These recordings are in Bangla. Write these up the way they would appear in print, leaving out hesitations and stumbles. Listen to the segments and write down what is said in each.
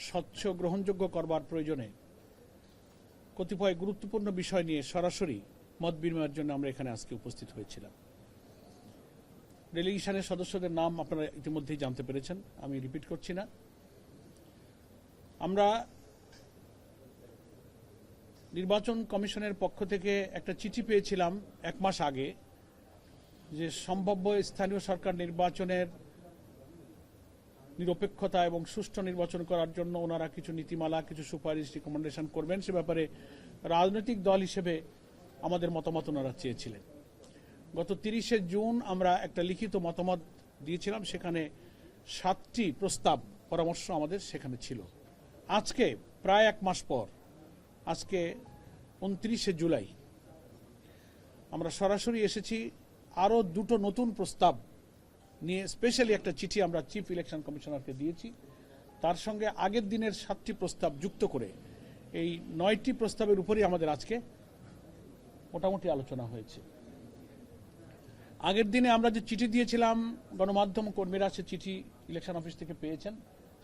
স্বচ্ছ গ্রহণযোগ্য করবার প্রয়োজনে কতিপয় গুরুত্বপূর্ণ বিষয় নিয়ে সরাসরি মত বিনিময়ের জন্য আমরা এখানে আজকে উপস্থিত হয়েছিলাম। ডেলিগেশনের সদস্যদের নাম আপনারা ইতিমধ্যেই জানতে পেরেছেন, আমি রিপিট করছি না। আমরা নির্বাচন কমিশনের পক্ষ থেকে একটা চিঠি পেয়েছিলাম 1 মাস আগে যে সম্ভাব্য স্থানীয় সরকার নির্বাচনের নিরপেক্ষতা এবং সুষ্ঠু নির্বাচন করার জন্য ওনারা কিছু নীতিমালা, কিছু সুপারিশ, রিকমেন্ডেশন করবেন। সে ব্যাপারে রাজনৈতিক দল হিসেবে আমাদের মতামত ওনারা চেয়েছিলেন। গত 30শে জুন আমরা একটা লিখিত মতামত দিয়েছিলাম, সেখানে 7টি প্রস্তাব পরামর্শ আমাদের সেখানে ছিল। আজকে প্রায় 1 মাস পর, আজকে 29শে জুলাই, আমরা সরাসরি এসেছি আরও 2টো নতুন প্রস্তাব নিয়ে। স্পেশালি একটা চিঠি আমরা চিফ ইলেকশন কমিশনারকে দিয়েছি, তার সঙ্গে আগের দিনের 7টি প্রস্তাব যুক্ত করে এই 9টি প্রস্তাবের উপরই আমাদের আজকে মোটামুটি আলোচনা হয়েছে। আগের দিনে আমরা যে চিঠি দিয়েছিলাম, গণমাধ্যম কর্মীরা সে চিঠি ইলেকশন অফিস থেকে পেয়েছেন,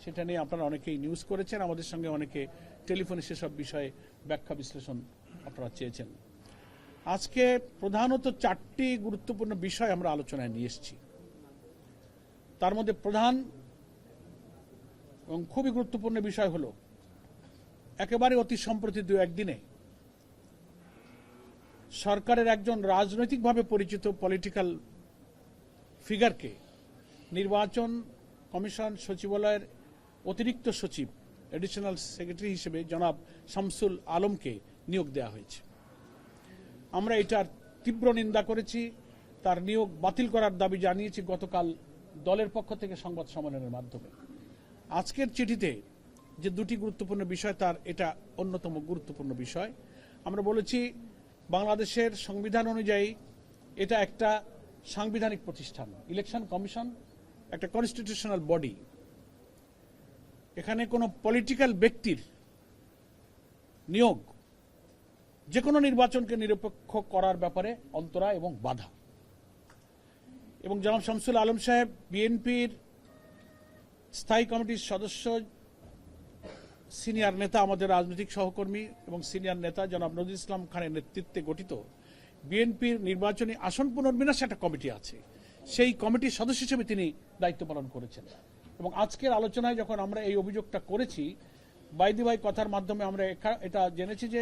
সেটা নিয়ে আপনারা অনেকেই নিউজ করেছেন, আমাদের সঙ্গে অনেকে টেলিফোনে সেসব বিষয়ে ব্যাখ্যা বিশ্লেষণ আপনারা চেয়েছেন। আজকে প্রধানত 4টি গুরুত্বপূর্ণ বিষয় আমরা আলোচনায় নিয়ে এসেছি। তার মধ্যে প্রধান এবং খুবই গুরুত্বপূর্ণ বিষয় হলো, একেবারে অতি সম্প্রতি 2-1 দিনে সরকারের একজন রাজনৈতিকভাবে পরিচিত পলিটিক্যাল ফিগারকে নির্বাচন কমিশন সচিবালয়ের অতিরিক্ত সচিব, এডিশনাল সেক্রেটারি হিসেবে জনাব শামসুল আলমকে নিয়োগ দেওয়া হয়েছে। আমরা এটার তীব্র নিন্দা করেছি, তার নিয়োগ বাতিল করার দাবি জানিয়েছি গতকাল দলের পক্ষ থেকে সংবাদ সম্মেলনের মাধ্যমে। আজকের চিঠিতে যে 2টি গুরুত্বপূর্ণ বিষয়, তার এটা অন্যতম গুরুত্বপূর্ণ বিষয়। আমরা বলেছি বাংলাদেশের সংবিধান অনুযায়ী এটা একটা সাংবিধানিক প্রতিষ্ঠান। ইলেকশন কমিশন একটা কনস্টিটিউশনাল বডি। এখানে কোনো পলিটিক্যাল ব্যক্তির নিয়োগ যে কোনো নির্বাচনকে নিরপেক্ষ করার ব্যাপারে অন্তরা এবং বাধা। এবং জনাব শামসুল আলম সাহেব বিএনপির স্থায়ী কমিটির সদস্য, সিনিয়র নেতা, আমাদের রাজনৈতিক সহকর্মী এবং সিনিয়র নেতা জনাব নজরুল ইসলাম খানের নেতৃত্বে গঠিত বিএনপির নির্বাচনী আসন পুনর্বিন্যাস একটা কমিটি আছে, সেই কমিটির সদস্য হিসেবে তিনি দায়িত্ব পালন করেছেন। এবং আজকের আলোচনায় যখন আমরা এই অভিযোগটা করেছি, বাইদি ভাই কথার মাধ্যমে আমরা এটা জেনেছি যে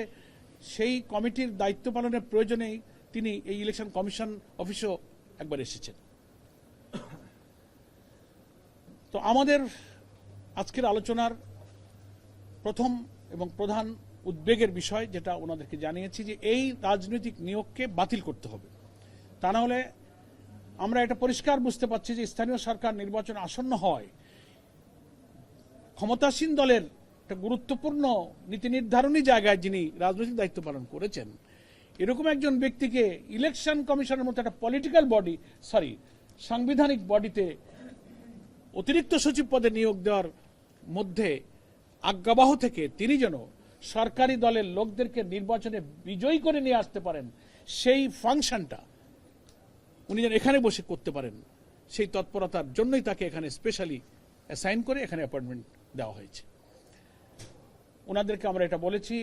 সেই কমিটির দায়িত্ব পালনের প্রয়োজনেই তিনি এই ইলেকশন কমিশন অফিসেও একবার এসেছেন। তো আমাদের আজকের আলোচনার প্রথম এবং প্রধান উদ্বেগের বিষয় যেটা ওনাদেরকে জানিয়েছি যে এই রাজনৈতিক নিয়োগকে বাতিল করতে হবে। তা না হলে আমরা এটা পরিষ্কার বুঝতে পারছি যে স্থানীয় সরকার নির্বাচন আসন্ন হয়, ক্ষমতাসীন দলের একটা গুরুত্বপূর্ণ নীতি নির্ধারণী জায়গায় যিনি রাজনৈতিক দায়িত্ব পালন করেছেন, এরকম একজন ব্যক্তিকে ইলেকশন কমিশনের মতো একটা পলিটিক্যাল বডি, সাংবিধানিক বডিতে অতিরিক্ত সচিব পদে নিয়োগ দেওয়ার মধ্যে আজ্ঞাবহ থেকে তিনি যেন সরকারি দলের লোকদেরকে নির্বাচনে বিজয়ী করে নিয়ে আসতে পারেন, সেই ফাংশনটা উনি যেন এখানে বসে করতে পারেন, সেই তৎপরতার জন্যই তাকে এখানে স্পেশালি অ্যাসাইন করে এখানে অ্যাপয়েন্টমেন্ট দেওয়া হয়েছে। ওনাদেরকে আমরা এটা বলেছি।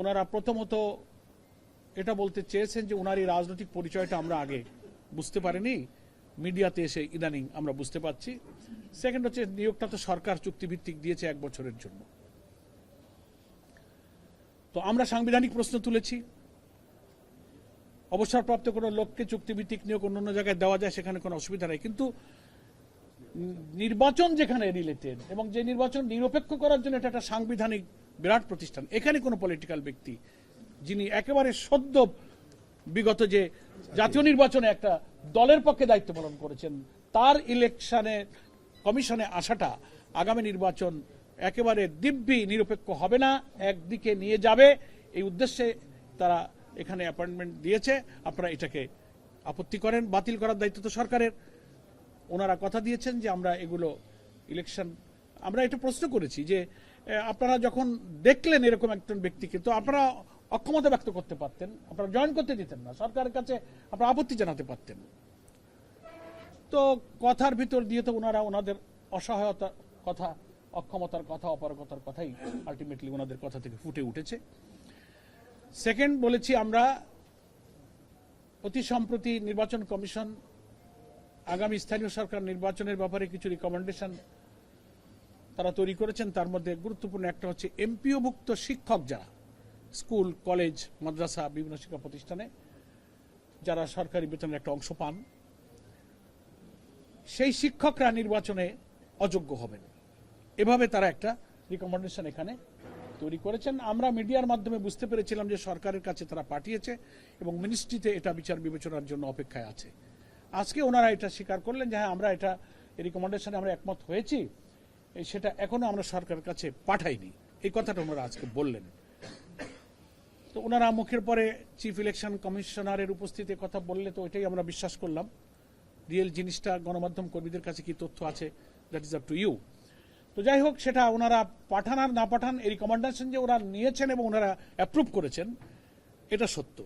ওনারা প্রথমত এটা বলতে চেয়েছেন যে ওনার এই রাজনৈতিক পরিচয়টা আমরা আগে বুঝতে পারিনি, মিডিয়াতে এসে ইদানিং আমরা বুঝতে পারছি। সেকেন্ড হচ্ছে, নিয়োগটা তো সরকার চুক্তিভিত্তিক দিয়েছে 1 বছরের জন্য। তো আমরা সাংবিধানিক প্রশ্ন তুলেছি। অবসরপ্রাপ্ত কোনো লোককে চুক্তিভিত্তিক নিয়োগ অন্য জায়গায় দেওয়া যায়, সেখানে কোনো অসুবিধা নেই, কিন্তু নির্বাচন যেখানে রিলেটেড এবং যে নির্বাচন নিরপেক্ষ করার জন্য এটা একটা সাংবিধানিক বিরাট প্রতিষ্ঠান, এখানে কোনো পলিটিক্যাল ব্যক্তি যিনি একেবারে সদ্য বিগত যে জাতীয় নির্বাচনে একটা দলের পক্ষে দায়িত্ব পালন করেছেন, তার ইলেকশনে কমিশনে আসাটা আগামী নির্বাচন একেবারে দিব্যি নিরপেক্ষ হবে না, একদিকে নিয়ে যাবে, এই উদ্দেশ্যে তারা এখানে অ্যাপয়েন্টমেন্ট দিয়েছে। আপনারা এটাকে আপত্তি করেন, বাতিল করার দায়িত্ব তো সরকারের। ওনারা কথা দিয়েছেন যে আমরা এগুলো ইলেকশন, আমরা এটা প্রশ্ন করেছি যে আপনারা যখন দেখলেন এরকম একজন ব্যক্তিকে, তো আপনারা অক্ষমতা ব্যক্ত করতে পারতেন, আপনারা জয়েন করতে দিতেন না, সরকারের কাছে আপনারা আপত্তি জানাতে পারতেন। তো কথার ভিতর দিয়ে তো ওনারা ওনাদের অসহায়তার কথা অক্ষমতার কথা, অপারগতার কথাই আলটিমেটলি ওনাদের কথা থেকে ফুটে উঠেছে। সেকেন্ড বলেছি, আমরা অতি সম্প্রতি নির্বাচন কমিশন আগামী স্থানীয় সরকার নির্বাচনের ব্যাপারে কিছু রিকমেন্ডেশন তারা তৈরি করেছেন। তার মধ্যে গুরুত্বপূর্ণ একটা হচ্ছে এমপিওভুক্ত শিক্ষক যারা স্কুল, কলেজ, মাদ্রাসা, বিভিন্ন শিক্ষা প্রতিষ্ঠানে যারা সরকারি বেতনের একটা অংশ পান, সেই শিক্ষকরা নির্বাচনে অযোগ্য হবেন, এভাবে তারা একটা রিকমেন্ডেশন এখানে তৈরি করেছেন। আমরা মিডিয়ার মাধ্যমে বুঝতে পেরেছিলাম যে সরকারের কাছে তারা পাঠিয়েছে এবং মিনিস্ট্রিতে এটা বিচার বিবেচনার জন্য অপেক্ষায় আছে। আজকে ওনারা এটা স্বীকার করলেন যে হ্যাঁ, আমরা এটা রিকমেন্ডেশনে আমরা একমত হয়েছি, সেটা এখনো আমরা সরকারের কাছে পাঠাইনি, এই কথাটা ওনারা আজকে বললেন। তো ওনারা মুখের পরে চিফ ইলেকশন কমিশনারের উপস্থিতিতে কথা বললে তো ওইটাই আমরা বিশ্বাস করলাম। রিয়েল জিনিসটা গণমাধ্যম কর্মীদের কাছে কি তথ্য আছে, that is up to you. তো যাই হোক, সেটা ওনারা পাঠান আর না পাঠান, এই রিকমেন্ডেশন যে ওরা নিয়েছেন এবং ওনারা অ্যাপ্রুভ করেছেন, এটা সত্য।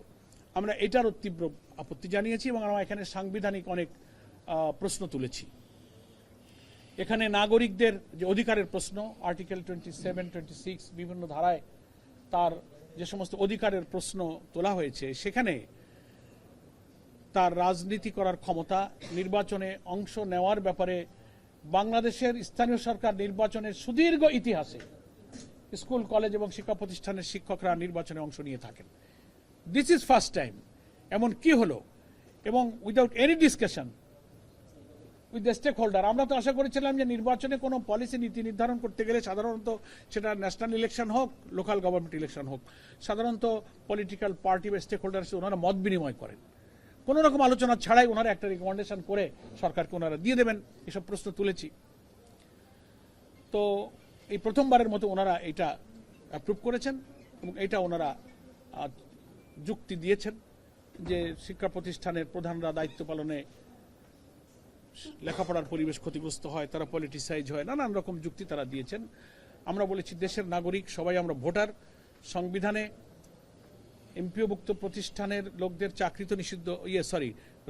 আমরা এটারও তীব্র আপত্তি জানিয়েছি এবং আমরা এখানে সাংবিধানিক অনেক প্রশ্ন তুলেছি। এখানে নাগরিকদের যে অধিকারের প্রশ্ন, আর্টিকেল 27, 26 বিভিন্ন ধারায় তার যে সমস্ত অধিকারের প্রশ্ন তোলা হয়েছে, সেখানে তার রাজনীতি করার ক্ষমতা, নির্বাচনে অংশ নেওয়ার ব্যাপারে বাংলাদেশের স্থানীয় সরকার নির্বাচনের সুদীর্ঘ ইতিহাসে স্কুল, কলেজ এবং শিক্ষা প্রতিষ্ঠানের শিক্ষকরা নির্বাচনে অংশ নিয়ে থাকেন। This is first time. এমন কি হলো, এবং without any discussion with the stakeholder. আমরা তো আশা করেছিলাম যে নির্বাচনে কোনো পলিসি নীতি নির্ধারণ করতে গেলে সাধারণত সেটা ন্যাশনাল ইলেকশন হোক, লোকাল গভর্নমেন্ট ইলেকশন হোক, সাধারণত পলিটিক্যাল পার্টি বা স্টেক হোল্ডার ওনারা মত বিনিময় করেন, কোনো রকম আলোচনা ছাড়াই ওনারা একটা রিকমেন্ডেশন করে সরকারকে ওনারা দিয়ে দেবেন, এসব প্রশ্ন তুলেছি। তো এই প্রথমবারের মতো ওনারা এটা অ্যাপ্রুভ করেছেন এবং এটা ওনারা যুক্তি দিয়েছেন যে শিক্ষা প্রতিষ্ঠানের প্রধানরা দায়িত্ব পালনে লেখাপড়ার পরিবেশ ক্ষতিগ্রস্ত হয়, তারা পলিটিসাইজ হয়, নানান রকম যুক্তি তারা দিয়েছেন। আমরা বলেছি দেশের নাগরিক সবাই আমরা ভোটার, সংবিধানে এমপিওভুক্ত প্রতিষ্ঠানের লোকদের চাকরি তো নিষিদ্ধ,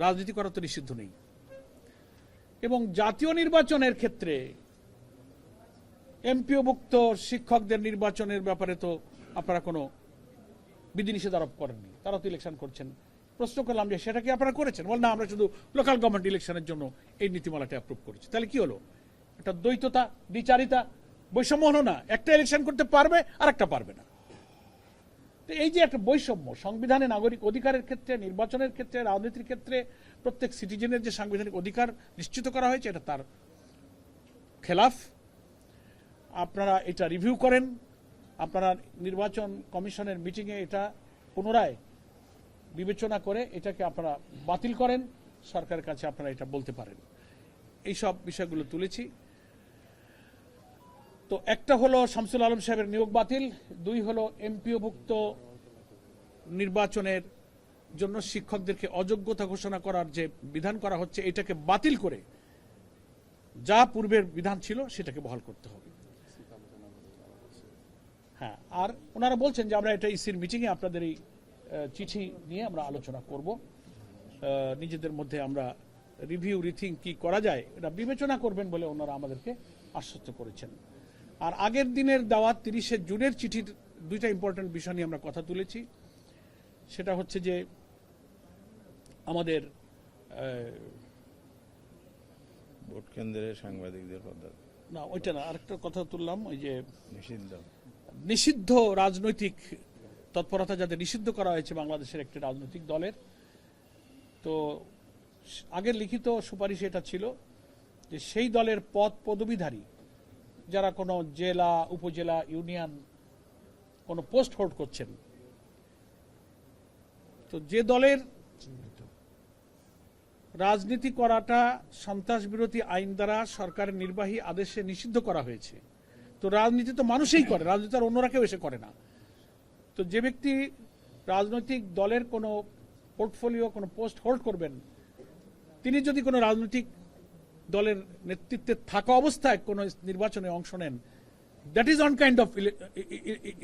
রাজনীতি করা তো নিষিদ্ধ নেই। এবং জাতীয় নির্বাচনের ক্ষেত্রে এমপিওভুক্ত শিক্ষকদের নির্বাচনের ব্যাপারে তো আপনারা কোনো বিধিনিষেধ আরোপ করেননি, তারা তো ইলেকশন করছেন। প্রশ্ন করলাম যে সেটা কি আপনারা করেছেন? বল না, আমরা শুধু লোকাল গভর্নমেন্ট ইলেকশনের জন্য এই নীতিমালাটা অ্যাপ্রুভ করেছি। তাহলে কি হলো? একটা দ্বৈততা, দ্বিচারিতা, বৈষম্য হলো না? একটা ইলেকশন করতে পারবে আর একটা পারবে না। তো এই যে একটা বৈষম্য সংবিধানে নাগরিক অধিকারের ক্ষেত্রে, নির্বাচনের ক্ষেত্রে, রাজনীতির ক্ষেত্রে প্রত্যেক সিটিজেনের যে সাংবিধানিক অধিকার নিশ্চিত করা হয়েছে, এটা তার খেলাফ। আপনারা এটা রিভিউ করেন, আপনারা নির্বাচন কমিশনের মিটিংয়ে এটা পুনরায় বিবেচনা করে এটাকে আপনারা বাতিল করেন, সরকারের কাছে আপনারা এটা বলতে পারেন। এই সব বিষয়গুলো তুলেছি। তো একটা হলো শামসুল আলম সাহেবের নিয়োগ বাতিল, দুই হলো এমপিওভুক্ত নির্বাচনের জন্য শিক্ষকদেরকে অযোগ্যতা ঘোষণা করার যে বিধান করা হচ্ছে, এটাকে বাতিল করে যা পূর্বের বিধান ছিল সেটাকে বহাল করতে হবে। হ্যাঁ, আর ওনারা বলছেন যে আমরা এটা ইসির মিটিংয়ে আপনাদের এই চিঠি নিয়ে আমরা আলোচনা করব, নিজেদের মধ্যে আমরা রিভিউ রিথিঙ্ক কি করা যায় এটা বিবেচনা করবেন বলে ওনারা আমাদেরকে আশ্বস্ত করেছেন। আর আগের দিনের দেওয়া 30শে জুনের চিঠির দুইটা ইম্পর্টেন্ট বিষয় নিয়ে আমরা কথা তুলেছি। সেটা হচ্ছে যে আমাদের ভোট কেন্দ্রে সাংবাদিকদের না, ওইটা না, আরেকটা কথা তুললাম, ওই যে নিষিদ্ধ রাজনৈতিক তৎপরতা যাদের নিষিদ্ধ করা হয়েছে বাংলাদেশের একটি রাজনৈতিক দলের। তো আগের লিখিত সুপারিশ এটা ছিল যে সেই দলের পদ পদবীধারী যারা কোনো জেলা, উপজেলা, ইউনিয়ন কোনো পোস্ট হোল্ড করছেন, তো যে দলের রাজনীতি করাটা সন্ত্রাস বিরোধী আইন দ্বারা সরকারের নির্বাহী আদেশে নিষিদ্ধ করা হয়েছে, তো রাজনীতি তো মানুষই করে, রাজনীতি আর অন্যরা কেউ এসে করে না। তো যে ব্যক্তি রাজনৈতিক দলের কোনো পোর্টফোলিও, কোনো পোস্ট হোল্ড করবেন, তিনি যদি কোনো রাজনৈতিক দলের নেতৃত্বে থাকা অবস্থায় কোনো নির্বাচনে অংশ নেন, that is on kind of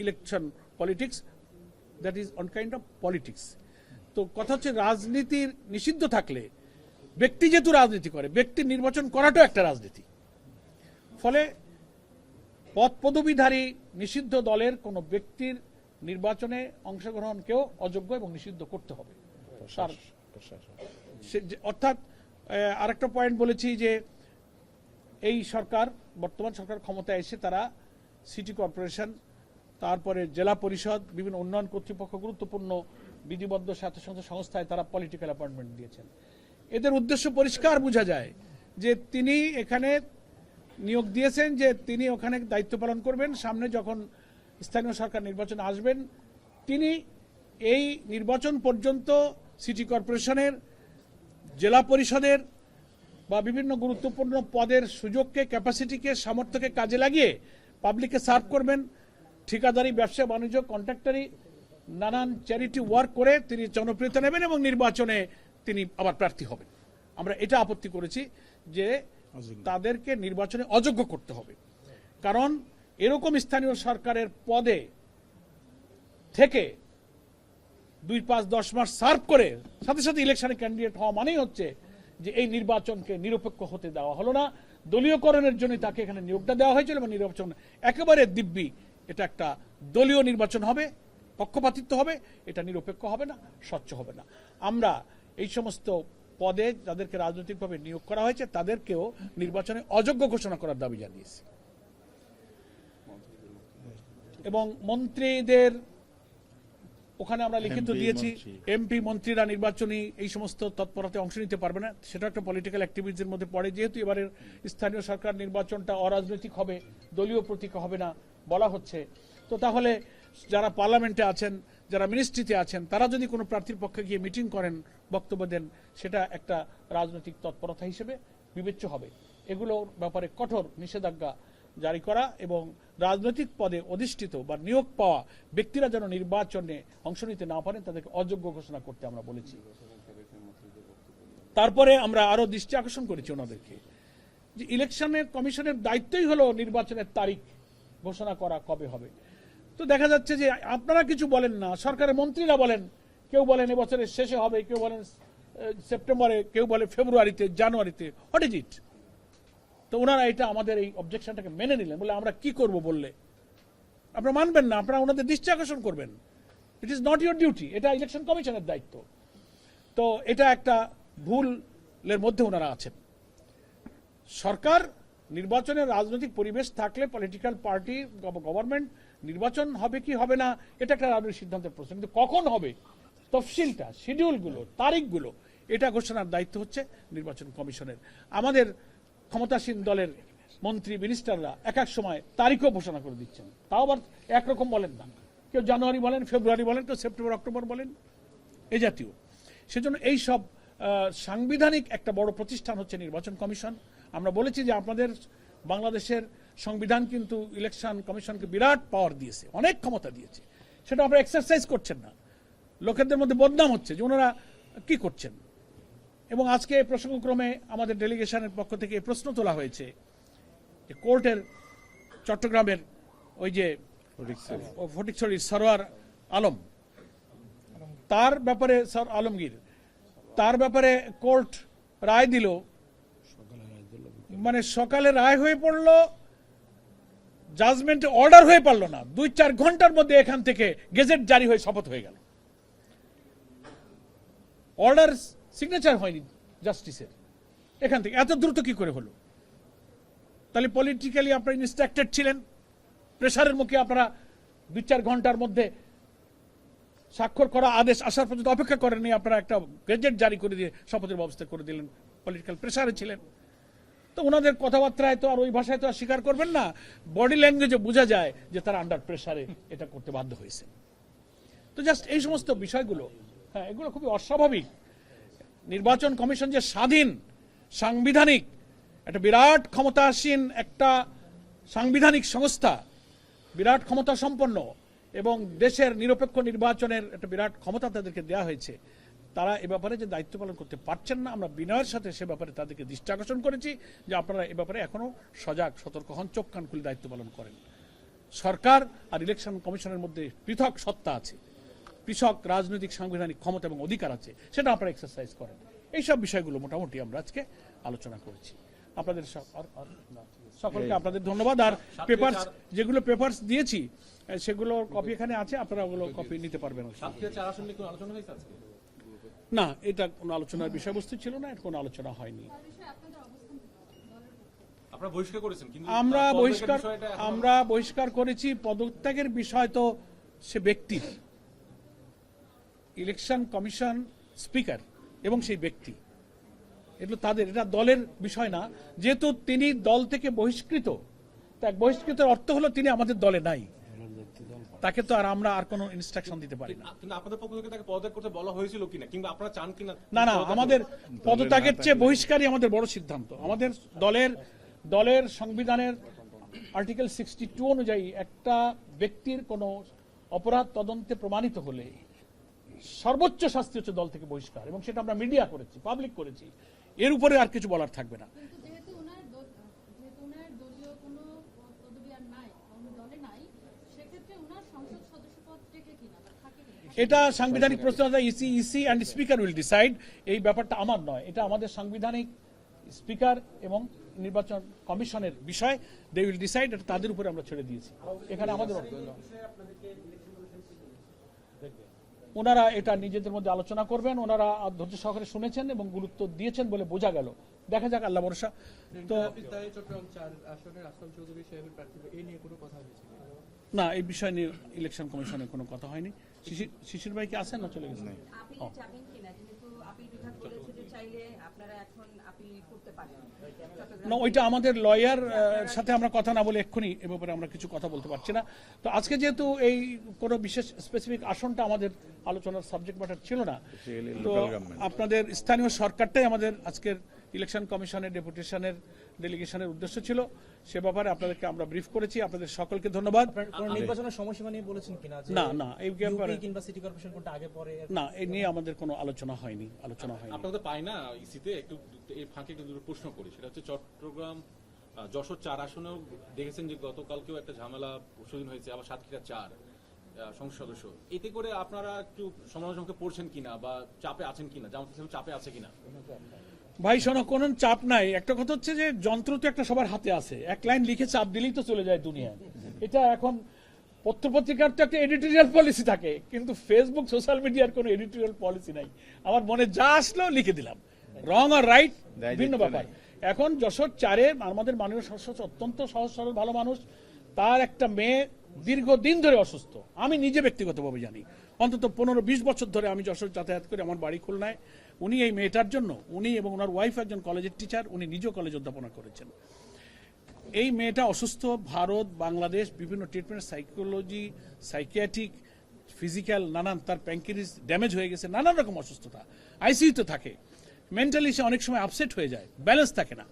election politics, that is on kind of politics. তো কথা হচ্ছে রাজনীতির নিষিদ্ধ থাকলে ব্যক্তি যেহেতু রাজনীতি করে, ব্যক্তির নির্বাচন করাটাও একটা রাজনীতি। ফলে পদ পদবীধারী নিষিদ্ধ দলের কোনো ব্যক্তির নির্বাচনে অংশগ্রহণকেও অযোগ্য এবং নিষিদ্ধ করতে হবে। অর্থাৎ আরেকটা পয়েন্ট বলেছি যে এই সরকার, বর্তমান সরকার ক্ষমতায় এসে তারা সিটি কর্পোরেশন, তারপরে জেলা পরিষদ, বিভিন্ন উন্নয়ন কর্তৃপক্ষ, গুরুত্বপূর্ণ বিধিবদ্ধ স্বায়ত্তশাসিত সংস্থায় তারা পলিটিক্যাল অ্যাপয়েন্টমেন্ট দিয়েছেন। এদের উদ্দেশ্য পরিষ্কার বোঝা যায় যে তিনি এখানে নিয়োগ দিয়েছেন যে তিনি ওখানে দায়িত্ব পালন করবেন, সামনে যখন স্থানীয় সরকার নির্বাচন আসবেন তিনি এই নির্বাচন পর্যন্ত সিটি কর্পোরেশনের, জেলা পরিষদের বা বিভিন্ন গুরুত্বপূর্ণ পদের সুযোগকে, ক্যাপাসিটিকে, সামর্থ্যকে কাজে লাগিয়ে পাবলিককে সার্ভ করবেন। ঠিকাদারি, ব্যবসা বাণিজ্য, কন্ট্রাক্টারি, নানান চ্যারিটি ওয়ার্ক করে তিনি জনপ্রিয়তা নেবেন এবং নির্বাচনে তিনি আবার প্রার্থী হবেন। আমরা এটা আপত্তি করেছি যে তাদেরকে নির্বাচনে অযোগ্য করতে হবে, কারণ এরকম স্থানীয় সরকারের পদে থেকে 2-5-10 মাস সার্ভ করে সাথে সাথে ইলেকশনে ক্যান্ডিডেট হওয়া মানেই হচ্ছে যে এই নির্বাচনকে নিরপেক্ষ হতে দেওয়া হলো না, দলীয়করণের জন্য তাকে এখানে নিয়োগটা দেওয়া হয়েছিল এবং নির্বাচন একেবারে দিব্যি এটা একটা দলীয় নির্বাচন হবে, পক্ষপাতিত্ব হবে, এটা নিরপেক্ষ হবে না, স্বচ্ছ হবে না। আমরা এই সমস্ত পদে যাদেরকে রাজনৈতিকভাবে নিয়োগ করা হয়েছে তাদেরকেও নির্বাচনে অযোগ্য ঘোষণা করার দাবি জানিয়েছি। এবং মন্ত্রীদের ওখানে আমরা লিখিত দিয়েছি, এমপি মন্ত্রীরা নির্বাচনী এই সমস্ত তৎপরতায় অংশ নিতে পারবে না, সেটা একটা পলিটিক্যাল অ্যাক্টিভিটির মধ্যে পড়ে। যেহেতু এবারের স্থানীয় সরকার নির্বাচনটা অরাজনৈতিক হবে, দলীয় প্রতীক হবে না বলা হচ্ছে, তো তাহলে যারা পার্লামেন্টে আছেন, যারা মিনিস্ট্রিতে আছেন, তারা যদি কোনো প্রার্থীর পক্ষে গিয়ে মিটিং করেন, বক্তব্য দেন, সেটা একটা রাজনৈতিক তৎপরতা হিসেবে বিবেচ্য হবে। এগুলোর ব্যাপারে কঠোর নিষেধাজ্ঞা জারি করা এবং রাজনৈতিক পদে অধিষ্ঠিত বা নিয়োগ পাওয়া ব্যক্তিরা যেন নির্বাচনে অংশ নিতে না পারেন তাদেরকে অযোগ্য ঘোষণা করতে আমরা বলেছি। তারপরে আমরা আরো দৃষ্টি আকর্ষণ করেছি ওনাদেরকে যে ইলেকশনের কমিশনের দায়িত্বই হলো নির্বাচনের তারিখ ঘোষণা করা কবে হবে। তো দেখা যাচ্ছে যে আপনারা কিছু বলেন না, সরকারের মন্ত্রীরা বলেন, কেউ বলেন এবছরের শেষে হবে, কেউ বলেন সেপ্টেম্বরে, কেউ বলে ফেব্রুয়ারিতে, জানুয়ারিতে। What is it? তো ওনারা এটা আমাদের এই অবজেকশনটাকে মেনে নিলেন, বলে আমরা কি করব বললে আপনারা মানবেন না, আপনারা ওনাদের দৃষ্টি আকর্ষণ করবেন। It is not your duty, এটা ইলেকশন কমিশনের দায়িত্ব। তো এটা একটা ভুলের মধ্যে ওনারা আছেন। সরকার নির্বাচনের রাজনৈতিক পরিবেশ থাকলে পলিটিক্যাল পার্টি, গভর্নমেন্ট নির্বাচন হবে কি হবে না এটা একটা রাজনৈতিক সিদ্ধান্তের প্রশ্ন, কিন্তু কখন হবে তফসিলটা, শিডিউলগুলো, তারিখগুলো এটা ঘোষণার দায়িত্ব হচ্ছে নির্বাচন কমিশনের। আমাদের ক্ষমতাসীন দলের মন্ত্রী মিনিস্টাররা এক এক সময় তারিখও ঘোষণা করে দিচ্ছেন, তাও আবার একরকম বলেন না, কেউ জানুয়ারি বলেন, ফেব্রুয়ারি বলেন, কেউ সেপ্টেম্বর অক্টোবর বলেন, এই জাতীয়। সেজন্য এই সব সাংবিধানিক একটা বড় প্রতিষ্ঠান হচ্ছে নির্বাচন কমিশন। আমরা বলেছি যে আপনাদের বাংলাদেশের সংবিধান কিন্তু ইলেকশন কমিশনকে বিরাট পাওয়ার দিয়েছে, অনেক ক্ষমতা দিয়েছে, সেটা আপনারা এক্সারসাইজ করছেন না, লোকেদের মধ্যে বদনাম হচ্ছে যে ওনারা কি করছেন। এবং আজকে প্রসঙ্গক্রমে আমাদের ডেলিগেশনের পক্ষ থেকে এই প্রশ্ন তোলা হয়েছে যে কোর্টের চট্টগ্রামের ওই যে ফটিকছড়ির সরোয়ার আলম, তার ব্যাপারে, স্যার আলমগীর, তার ব্যাপারে কোর্ট রায় দিল, মানে সকালে রায় হয়ে পড়লো, জাজমেন্টে অর্ডার হয়ে পারলো না, 2-4 ঘন্টার মধ্যে এখান থেকে গেজেট জারি হয়ে শপথ হয়ে গেল। অর্ডার সিগনেচার হয়নি জাস্টিসের, এখান থেকে এত দ্রুত কি করে হলো? তাহলে পলিটিক্যালি আপনারা ইনস্ট্রাক্টেড ছিলেন, প্রেসারের মুখে আপনারা 2-4 ঘন্টার মধ্যে স্বাক্ষর করা আদেশ আসার পর্যন্ত অপেক্ষা করেননি, আপনারা একটা গেজেট জারি করে দিয়ে শপথের ব্যবস্থা করে দিলেন, পলিটিক্যাল প্রেসারে ছিলেন। তো ওনাদের কথাবার্তায় তো আর ওই ভাষায় তো আর স্বীকার করবেন না, বডি ল্যাঙ্গুয়েজে বোঝা যায় যে তারা আন্ডার প্রেসারে এটা করতে বাধ্য হয়েছে। তো জাস্ট এই সমস্ত বিষয়গুলো, হ্যাঁ, এগুলো খুবই অস্বাভাবিক। নির্বাচন কমিশন যে স্বাধীন, সাংবিধানিক, একটা বিরাট ক্ষমতাসীন একটা সাংবিধানিক সংস্থা, বিরাট ক্ষমতা সম্পন্ন এবং দেশের নিরপেক্ষ নির্বাচনের একটা বিরাট ক্ষমতা তাদেরকে দেওয়া হয়েছে, তারা এ ব্যাপারে যে দায়িত্ব পালন করতে পারছেন না, আমরা বিনয়ের সাথে সে ব্যাপারে তাদেরকে দৃষ্টি আকর্ষণ করেছি যে আপনারা এ ব্যাপারে এখনো সজাগ, সতর্ক হন, চোখ কান খুলে দায়িত্ব পালন করেন। সরকার আর ইলেকশন কমিশনের মধ্যে পৃথক সত্তা আছে, পৃথক রাজনৈতিক সাংবিধানিক ক্ষমতা এবং অধিকার আছে, সেটা আপনারা এক্সারসাইজ করেন। এইসব বিষয়গুলো মোটামুটি আমরা আজকে আলোচনা করেছি। আপনাদের সকলকে আপনাদের ধন্যবাদ। আর পেপারস যেগুলো পেপারস দিয়েছি সেগুলোর কপি এখানে আছে, আপনারা ওগুলো কপি নিতে পারবেন। না, এটা কোনো আলোচনার বিষয়বস্তু ছিল না, এটা কোনো আলোচনা হয়নি। আমরা বহিষ্কার করেছি। পদত্যাগের বিষয় তো সে ব্যক্তির, ইলেকশন কমিশন স্পিকার এবং সেই ব্যক্তি, এগুলো তাদের, এটা দলের বিষয় না। যেহেতু তিনি দল থেকে বহিষ্কৃত, তাই বহিষ্কৃতের অর্থ হলো তিনি আমাদের দলে নাই, তাকে তো আর আমরা আর কোনো ইনস্ট্রাকশন দিতে পারি না। কিন্তু আপনাদের পক্ষ থেকে তাকে পদত্যাগ করতে বলা হয়েছিল কিনা, কিংবা আপনারা চান কিনা? না, আমাদের পদত্যাগের চেয়ে বহিষ্কারই আমাদের বড় সিদ্ধান্ত। আমাদের দলের সংবিধানের আর্টিকেল 62 অনুযায়ী একটা ব্যক্তির কোনো অপরাধ তদন্তে প্রমাণিত হলে সর্বোচ্চ শাস্তি হচ্ছে দল থেকে বহিষ্কার, এবং সেটা আমরা মিডিয়া করেছি, পাবলিক করেছি। এর উপরে আর কিছু বলার থাকবে না। এটা সাংবিধানিক প্রশ্ন, EC and speaker will decide. এই ব্যাপারটা আমার নয়, এটা আমাদের সাংবিধানিক স্পিকার এবং নির্বাচন কমিশনের বিষয়। দে উইল ডিসাইড, এটা তাদের উপরে আমরা ছেড়ে দিয়েছি। এখানে আমাদের ওনারা এটা নিজেদের মধ্যে আলোচনা করবেন। ওনারা ধৈর্য সহকারে শুনেছেন এবং গুরুত্ব দিয়েছেন বলে বোঝা গেল। দেখা যাক, আল্লাহ ভরসা। তো না, এই বিষয় নিয়ে ইলেকশন কমিশনের কোনো কথা হয়নি। শিশির ভাই কি আছেন না চলে গেছেন? না, ওইটা আমাদের লয়ার সাথে আমরা কথা না বলে এক্ষুনি এ ব্যাপারে আমরা কিছু কথা বলতে পারছি না। তো আজকে যেহেতু এই কোনো বিশেষ স্পেসিফিক আসনটা আমাদের আলোচনার সাবজেক্ট ম্যাটার ছিল না, তো আপনাদের স্থানীয় সরকারটাই আমাদের আজকের ইলেকশন কমিশনের ডেপুটেশনের ডেলিগেশনের উদ্দেশ্য ছিল। সে ব্যাপারে আপনাদেরকে আমরা ব্রিফ করেছি। আপনাদের সকলকে ধন্যবাদ। নির্বাচনের সময়সীমা নিয়ে বলেছেন কিনা? না, এই ব্যাপারে কিংবা সিটি কর্পোরেশন কোনটা আগে পরে? না, এই নিয়ে আমাদের কোনো আলোচনা হয়নি। আপনাদের পাই না ইসিতে একটু এই ফাঁকে একটু দুটো প্রশ্ন করি। সেটা হচ্ছে চট্টগ্রাম যশোর 4 আসনেও দেখেছেন যে গতকালকেও একটা ঝামেলা প্রশ্ন হয়েছে, আবার সাতক্ষীরা 4 সংসদ সদস্য। এতে করে আপনারা একটু সমালোচনাকে পড়ছেন কিনা বা চাপে আছেন কিনা, জামাত ইসলাম চাপে আছে কিনা? ভাই শোনো, কোন চাপ নাই। একটা কথা হচ্ছে যে যন্ত্র তো একটা সবার হাতে আছে, এক লাইন লিখে চাপ দিলেই তো চলে যায় দুনিয়ায়। এটা এখন পত্রপত্রিকার তো একটা এডিটোরিয়াল পলিসি থাকে, কিন্তু ফেসবুক সোশ্যাল মিডিয়ার কোনো এডিটোরিয়াল পলিসি নাই। আমার মনে যা আসলো লিখে দিলাম, রং আর রাইট ভিন্ন ব্যাপার। এখন যশোর 4-এ আমাদের মাননীয় সদস্য অত্যন্ত সহজ সরল ভালো মানুষ, তার একটা মেয়ে দীর্ঘদিন ধরে অসুস্থ। আমি নিজে ব্যক্তিগতভাবে জানি, অন্তত 15-20 বছর ধরে আমি যশোর যাতায়াত করি, আমার বাড়ি খুলনায়। উনি এই মেয়েটার জন্য, উনি এবং ওনার ওয়াইফ একজন কলেজের টিচার, উনি নিজেও কলেজ অধ্যাপনা করেছেন। এই মেয়েটা অসুস্থ, ভারত বাংলাদেশ বিভিন্ন ট্রিটমেন্ট, সাইকোলজি, সাইকিয়াট্রিক, ফিজিক্যাল, নানান, তার প্যাঙ্ক্রিয়াস ড্যামেজ হয়ে গেছে, নানান রকম অসুস্থতা, আইসিইউতে থাকে। মেন্টালি সে অনেক সময় আপসেট হয়ে যায়, ব্যালেন্স থাকে না।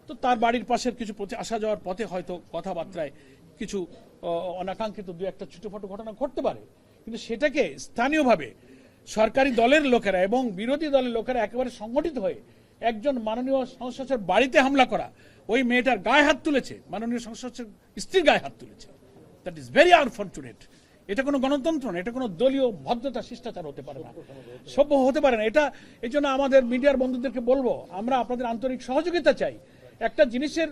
তো তার বাড়ির পাশের কিছু আসা যাওয়ার পথে হয়তো কথাবার্তায় কিছু অনাকাঙ্ক্ষিত 2-1টা ছোটখাটো ঘটনা ঘটতে পারে, কিন্তু সেটাকে স্থানীয়ভাবে সরকারি দলের লোকেরা এবং বিরোধী দলের লোকেরা একেবারে সংগঠিত হয়ে একজন মাননীয় সংসদ সদস্যের বাড়িতে হামলা করা, ওই মেয়েটার গায়ে হাত তুলেছে, মাননীয় সংসদ সদস্যের স্ত্রীর গায়ে হাত তুলেছে। That is very unfortunate. এটা কোনো গণতন্ত্র না, এটা কোনো দলীয় ভদ্রতা শিষ্টাচার হতে পারে না, সভ্য হতে পারে না এটা। এই জন্য আমাদের মিডিয়ার বন্ধুদেরকে বলবো, আমরা আপনাদের আন্তরিক সহযোগিতা চাই। একটা জিনিসের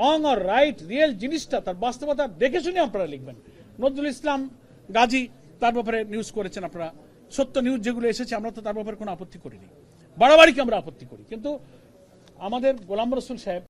রং আর রাইট, রিয়েল জিনিসটা তার বাস্তবতা দেখে শুনে আপনারা লিখবেন। নজরুল ইসলাম গাজী তার ব্যাপারে নিউজ করেছেন আপনারা, সত্য নিউজ যেগুলো এসেছে আমরা তো তার ব্যাপারে কোনো আপত্তি করিনি, বাড়াবাড়িকে আমরা আপত্তি করি। কিন্তু আমাদের গোলাম রসুল সাহেব